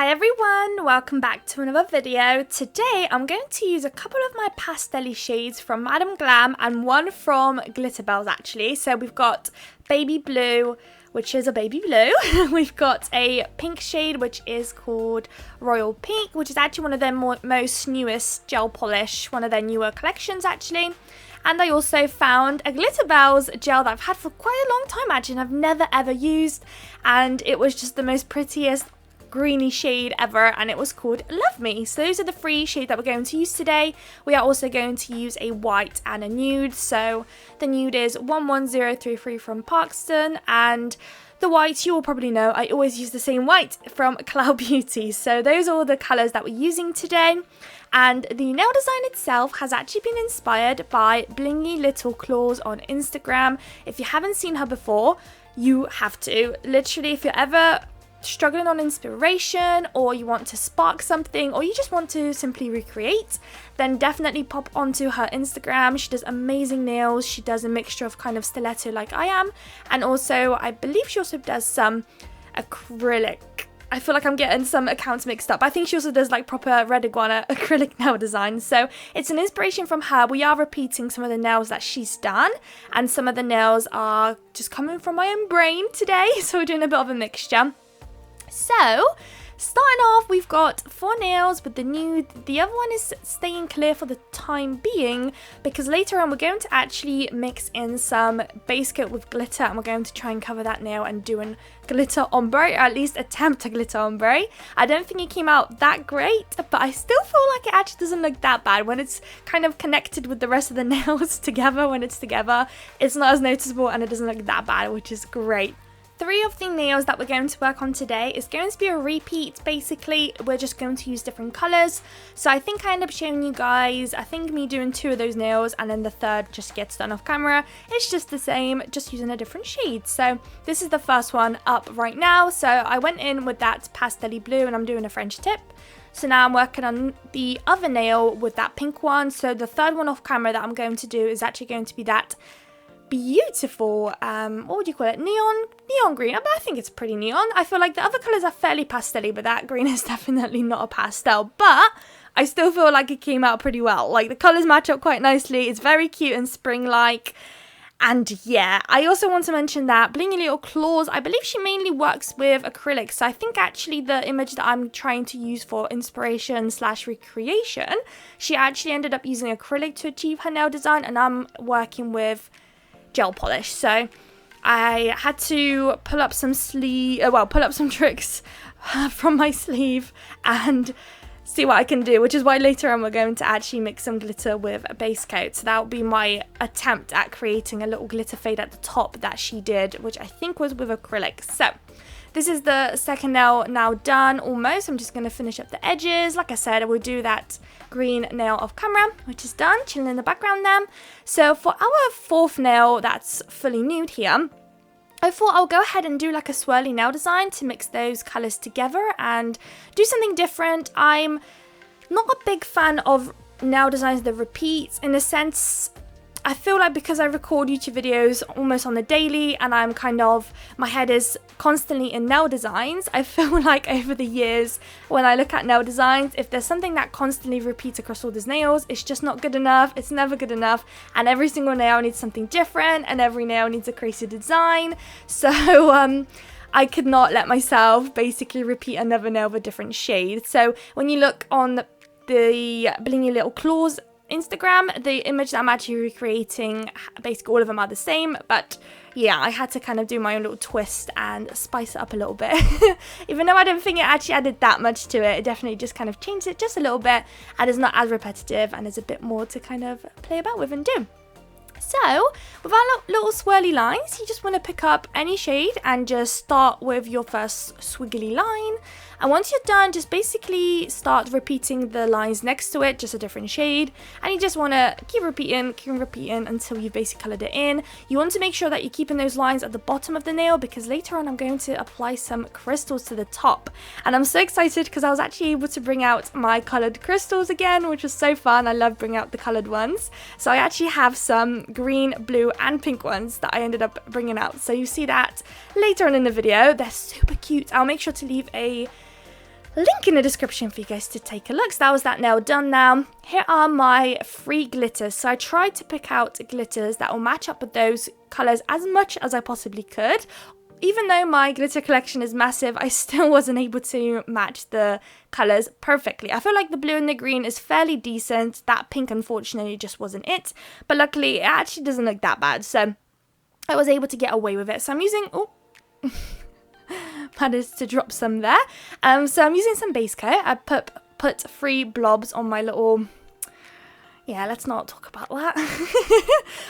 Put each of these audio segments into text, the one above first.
Hi everyone, welcome back to another video. Today I'm going to use a couple of my pastel shades from Madam Glam and one from Glitterbels actually. So we've got baby blue, which is a baby blue. We've got a pink shade which is called Royal Pink, which is actually one of their most newest gel polish, one of their newer collections actually. And I also found a Glitterbels gel that I've had for quite a long time actually and I've never ever used, and it was just the most prettiest greeny shade ever, and it was called Love Me. So those are the three shades that we're going to use today. We are also going to use a white and a nude. So the nude is 11033 from Parkston, and the white you will probably know I always use the same white from Cloud Beauty. So those are all the colours that we're using today. And the nail design itself has actually been inspired by Blingy Little Claws on Instagram. If you haven't seen her before, you have to. Literally, if you're ever struggling on inspiration, or you want to spark something, or you just want to simply recreate, then definitely pop onto her Instagram. She does amazing nails. She does a mixture of kind of stiletto like I am, and also I believe she also does some acrylic. I feel like I'm getting some accounts mixed up. I think she also does like proper red iguana acrylic nail design. So it's an inspiration from her. We are repeating some of the nails that she's done, and some of the nails are just coming from my own brain today. So we're doing a bit of a mixture. So, starting off, we've got 4 nails with the nude. The other one is staying clear for the time being, because later on we're going to actually mix in some base coat with glitter, and we're going to try and cover that nail and do a glitter ombre, or at least attempt a glitter ombre. I don't think it came out that great, but I still feel like it actually doesn't look that bad. When it's kind of connected with the rest of the nails together, when it's together, it's not as noticeable and it doesn't look that bad, which is great. 3 of the nails that we're going to work on today is going to be a repeat. Basically, we're just going to use different colours. So I think I end up showing you guys, I think me doing 2 of those nails and then the third just gets done off camera. It's just the same, just using a different shade. So this is the first one up right now. So I went in with that pastel-y blue and I'm doing a French tip. So now I'm working on the other nail with that pink one. So the third one off camera that I'm going to do is actually going to be that beautiful, what would you call it, neon green. I think it's pretty neon. I feel like the other colours are fairly pastel-y, but that green is definitely not a pastel, but I still feel like it came out pretty well. Like, the colours match up quite nicely. It's very cute and spring-like. And yeah, I also want to mention that Blingy Little Claws, I believe she mainly works with acrylics. So I think actually the image that I'm trying to use for inspiration / recreation, she actually ended up using acrylic to achieve her nail design, and I'm working with gel polish. So I had to pull up some tricks from my sleeve and see what I can do, which is why later on we're going to actually mix some glitter with a base coat. So that will be my attempt at creating a little glitter fade at the top that she did, which I think was with acrylic. So this is the second nail now done almost. I'm just going to finish up the edges. Like I said, I will do that green nail off camera, which is done, chilling in the background there. So for our 4th nail that's fully nude here, I thought I'll go ahead and do like a swirly nail design to mix those colours together and do something different. I'm not a big fan of nail designs that repeat, in a sense. I feel like because I record YouTube videos almost on the daily and I'm my head is constantly in nail designs, I feel like over the years when I look at nail designs, if there's something that constantly repeats across all these nails, it's just not good enough. It's never good enough, and every single nail needs something different, and every nail needs a crazy design. So I could not let myself basically repeat another nail of a different shade. So when you look on the Blingy Little Claws Instagram, the image that I'm actually recreating, basically all of them are the same, but yeah, I had to kind of do my own little twist and spice it up a little bit. Even though I don't think it actually added that much to it, it definitely just kind of changed it just a little bit, and it's not as repetitive, and there's a bit more to kind of play about with and do. So, with our little swirly lines, you just want to pick up any shade and just start with your first swiggly line. And once you're done, just basically start repeating the lines next to it, just a different shade. And you just want to keep repeating until you've basically coloured it in. You want to make sure that you're keeping those lines at the bottom of the nail, because later on I'm going to apply some crystals to the top. And I'm so excited because I was actually able to bring out my coloured crystals again, which was so fun. I love bringing out the coloured ones. So I actually have some green, blue and pink ones that I ended up bringing out. So you see that later on in the video. They're super cute. I'll make sure to leave a link in the description for you guys to take a look. So that was that nail done now. Here are my free glitters. So I tried to pick out glitters that will match up with those colours as much as I possibly could. Even though my glitter collection is massive, I still wasn't able to match the colours perfectly. I feel like the blue and the green is fairly decent. That pink, unfortunately, just wasn't it. But luckily, it actually doesn't look that bad. So I was able to get away with it. So I'm using... Oh, managed to drop some there. So I'm using some base coat. I put 3 blobs on my little... Yeah, let's not talk about that.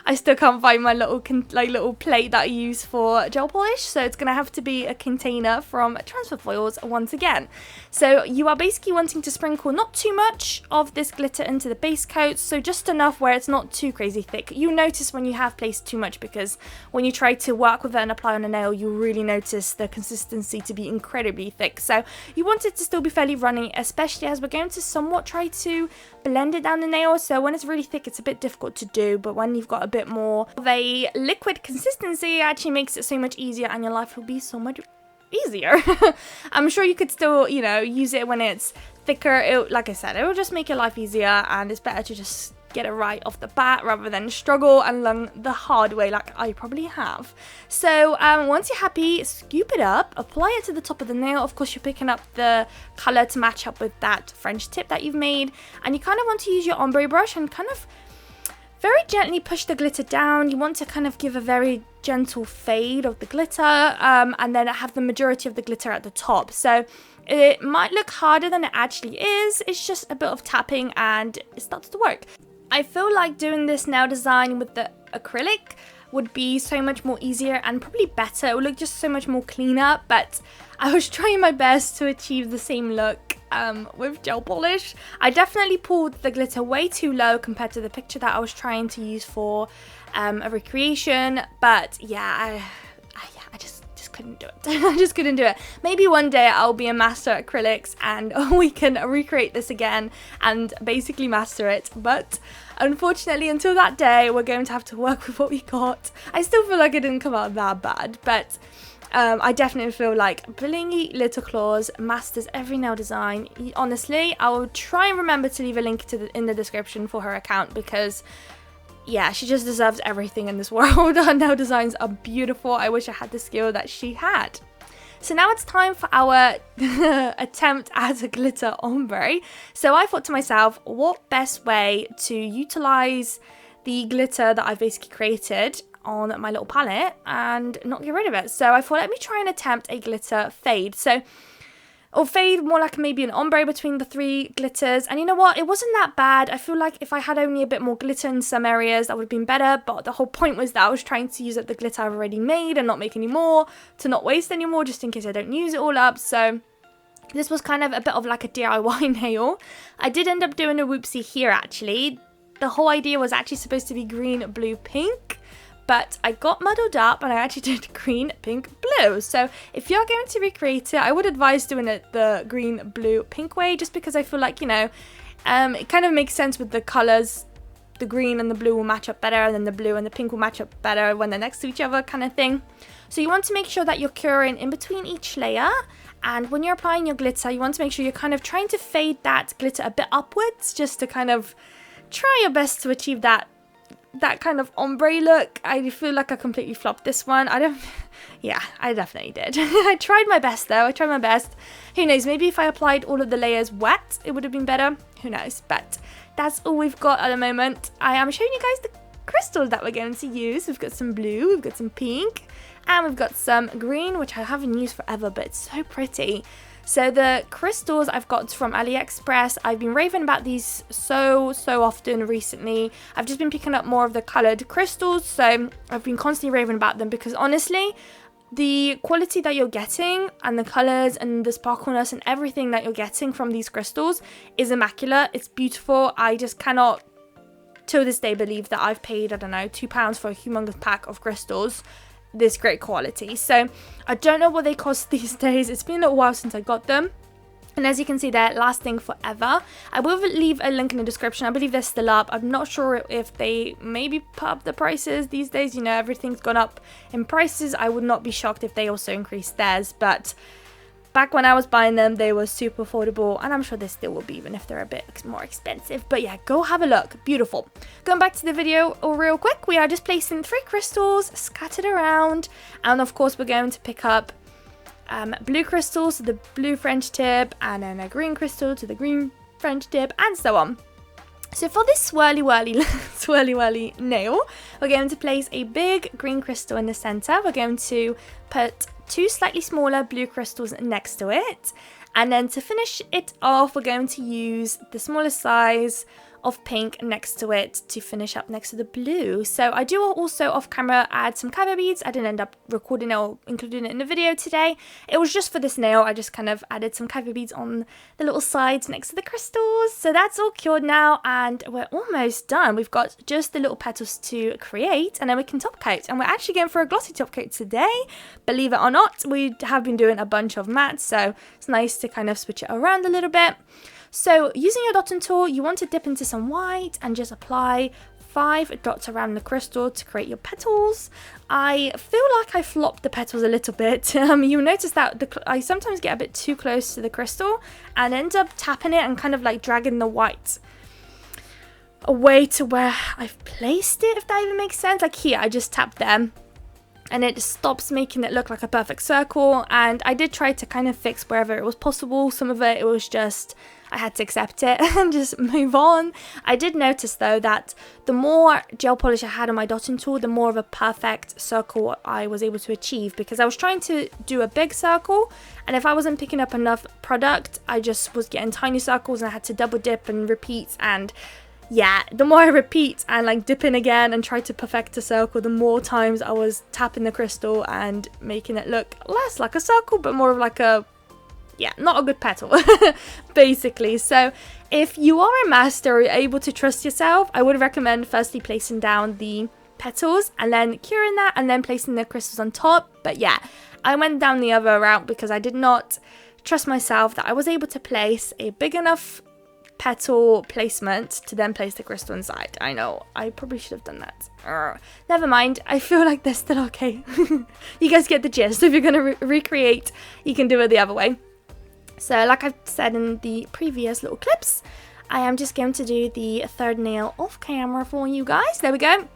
I still can't find my little plate that I use for gel polish, so it's going to have to be a container from transfer foils once again. So you are basically wanting to sprinkle not too much of this glitter into the base coat, so just enough where it's not too crazy thick. You'll notice when you have placed too much, because when you try to work with it and apply on a nail, you'll really notice the consistency to be incredibly thick. So you want it to still be fairly runny, especially as we're going to somewhat try to blend it down the nail. So when it's really thick, it's a bit difficult to do, but when you've got a bit more of a liquid consistency, it actually makes it so much easier and your life will be so much easier. I'm sure you could still, you know, use it when it's thicker. Like I said, it will just make your life easier, and it's better to just get it right off the bat rather than struggle and learn the hard way like I probably have. So once you're happy, scoop it up, apply it to the top of the nail. Of course, you're picking up the color to match up with that French tip that you've made, and you kind of want to use your ombre brush and kind of very gently push the glitter down. You want to kind of give a very gentle fade of the glitter, and then have the majority of the glitter at the top. So it might look harder than it actually is. It's just a bit of tapping and it starts to work. I feel like doing this nail design with the acrylic would be so much more easier and probably better. It would look just so much more cleaner, but I was trying my best to achieve the same look with gel polish. I definitely pulled the glitter way too low compared to the picture that I was trying to use for a recreation, but yeah, I just couldn't do it. I just couldn't do it. Maybe one day I'll be a master at acrylics and we can recreate this again and basically master it, but unfortunately until that day we're going to have to work with what we got. I still feel like it didn't come out that bad, but I definitely feel like Blingy Little Claws masters every nail design. Honestly, I will try and remember to leave a link in the description for her account, because yeah, she just deserves everything in this world. Her nail designs are beautiful. I wish I had the skill that she had. So now it's time for our attempt at a glitter ombre. So I thought to myself, what best way to utilize the glitter that I've basically created on my little palette and not get rid of it. So I thought, let me try and attempt a glitter fade. Or fade more like maybe an ombre between the 3 glitters. And you know what? It wasn't that bad. I feel like if I had only a bit more glitter in some areas, that would have been better. But the whole point was that I was trying to use up the glitter I've already made and not make any more, to not waste any more, just in case I don't use it all up. So this was kind of a bit of like a DIY nail. I did end up doing a whoopsie here actually. The whole idea was actually supposed to be green, blue, pink, but I got muddled up and I actually did green, pink, blue. So if you're going to recreate it, I would advise doing it the green, blue, pink way, just because I feel like, you know, it kind of makes sense with the colours. The green and the blue will match up better, and then the blue and the pink will match up better when they're next to each other, kind of thing. So you want to make sure that you're curing in between each layer, and when you're applying your glitter, you want to make sure you're kind of trying to fade that glitter a bit upwards, just to kind of try your best to achieve that kind of ombre look. I feel like I completely flopped this one. Yeah, I definitely did. I tried my best though. Who knows, maybe if I applied all of the layers wet, it would have been better. Who knows, but that's all we've got at the moment. I am showing you guys the crystals that we're going to use. We've got some blue, we've got some pink, and we've got some green, which I haven't used forever, but it's so pretty. So the crystals I've got from AliExpress. I've been raving about these so often recently. I've just been picking up more of the coloured crystals, so I've been constantly raving about them, because honestly, the quality that you're getting and the colours and the sparkleness and everything that you're getting from these crystals is immaculate. It's beautiful. I just cannot till this day believe that I've paid, I don't know, £2 for a humongous pack of crystals this great quality. So I don't know what they cost these days. It's been a while since I got them, and as you can see, they're lasting forever. I will leave a link in the description. I believe they're still up. I'm not sure if they maybe put up the prices these days. You know, everything's gone up in prices. I would not be shocked if they also increased theirs, but back when I was buying them, they were super affordable, and I'm sure they still will be, even if they're a bit more expensive. But yeah, go have a look. Beautiful. Going back to the video real quick, we are just placing 3 crystals scattered around, and of course we're going to pick up blue crystals to the blue French tip, and then a green crystal to the green French tip, and so on. So for this swirly whirly nail, we're going to place a big green crystal in the center. We're going to put 2 slightly smaller blue crystals next to it, and then to finish it off, we're going to use the smallest size of pink next to it to finish up next to the blue. So I do also off camera add some kyber beads. I didn't end up recording it or including it in the video today. It was just for this nail. I just kind of added some kyber beads on the little sides next to the crystals. So that's all cured now, and we're almost done. We've got just the little petals to create, and then we can top coat. And we're actually going for a glossy top coat today. Believe it or not, we have been doing a bunch of mattes, so it's nice to kind of switch it around a little bit. So using your dotting tool, you want to dip into some white and just apply 5 dots around the crystal to create your petals. I feel like I flopped the petals a little bit. You'll notice that I sometimes get a bit too close to the crystal and end up tapping it and kind of like dragging the white away to where I've placed it, if that even makes sense. Like here, I just tapped them, and it stops making it look like a perfect circle. And I did try to kind of fix wherever it was possible. Some of it was just, I had to accept it and just move on. I did notice though that the more gel polish I had on my dotting tool, the more of a perfect circle I was able to achieve, because I was trying to do a big circle, and if I wasn't picking up enough product, I just was getting tiny circles and I had to double dip and repeat. And yeah, the more I repeat and like dip in again and try to perfect a circle, the more times I was tapping the crystal and making it look less like a circle but more of like a, yeah, not a good petal basically. So if you are a master or you're able to trust yourself, I would recommend firstly placing down the petals and then curing that and then placing the crystals on top. But yeah, I went down the other route because I did not trust myself that I was able to place a big enough petal placement to then place the crystal inside. I know, I probably should have done that. Never mind, I feel like they're still okay. You guys get the gist. If you're going to recreate, you can do it the other way. So like I've said in the previous little clips, I am just going to do the 3rd nail off camera for you guys. There we go.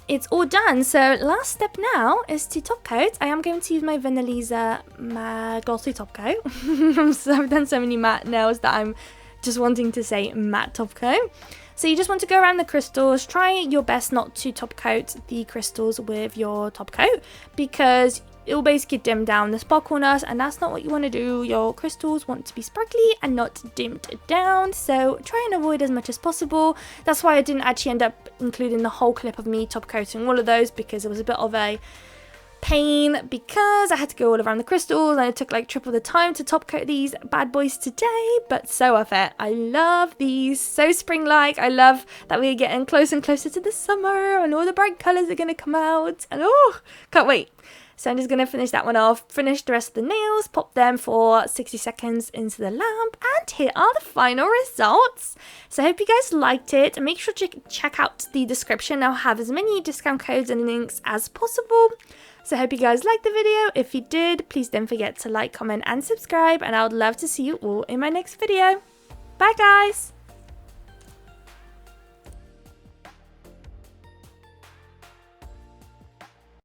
It's all done. So last step now is to top coat. I am going to use my Vanillisa glossy top coat. I've done so many matte nails that I'm just wanting to say matte top coat. So you just want to go around the crystals. Try your best not to top coat the crystals with your top coat, because it will basically dim down the sparkleness, and that's not what you want to do. Your crystals want to be sparkly and not dimmed down, so try and avoid as much as possible. That's why I didn't actually end up including the whole clip of me top coating all of those, because it was a bit of a pain, because I had to go all around the crystals and it took like triple the time to top coat these bad boys today, but so worth it. I love these, so spring-like. I love that we're getting closer and closer to the summer and all the bright colours are going to come out, and oh, can't wait. So I'm just going to finish that one off, finish the rest of the nails, pop them for 60 seconds into the lamp, and here are the final results. So I hope you guys liked it. Make sure to check out the description. I'll have as many discount codes and links as possible. So I hope you guys liked the video. If you did, please don't forget to like, comment and subscribe, and I would love to see you all in my next video. Bye guys!